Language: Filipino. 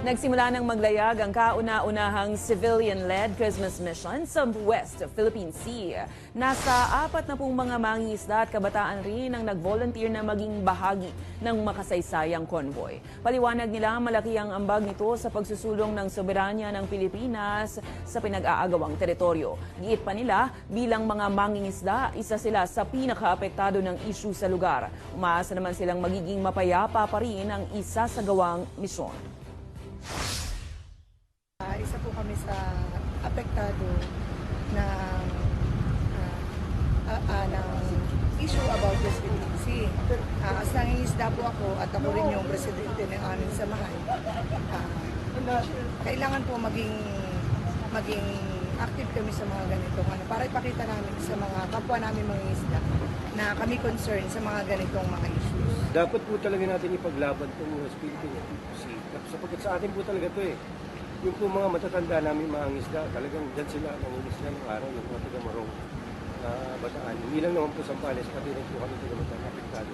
Nagsimula ng maglayag ang kauna-unahang civilian-led Christmas mission sa West Philippine Sea. Nasa 40 mga mangingisda at kabataan rin ang nag-volunteer na maging bahagi ng makasaysayang convoy. Paliwanag nila malaki ang ambag nito sa pagsusulong ng soberanya ng Pilipinas sa pinag-aagawang teritoryo. Giit pa nila, bilang mga mangingisda, isa sila sa pinaka-apektado ng issue sa lugar. Umaasa naman silang magiging mapayapa pa rin ang isasagawang misyon. Isa po kami sa apektado ng issue about West Philippine Sea. As nangingisda po ako at ako rin yung presidente ng aming samahan, kailangan po maging active kami sa mga ganitong para ipakita namin sa mga kapwa namin mangingisda na kami concern sa mga ganitong mga issues. Dapat po talaga natin ipaglaban itong West Philippine Sea. Sapagkat sa atin po talaga ito eh. Yung po mga matatanda namin mga isda, talagang dyan sila nangingisda ng araw, yung mga taga-marong bataan. Hindi lang naman po Sambales, pati rin po kami taga-Bataan, apektado.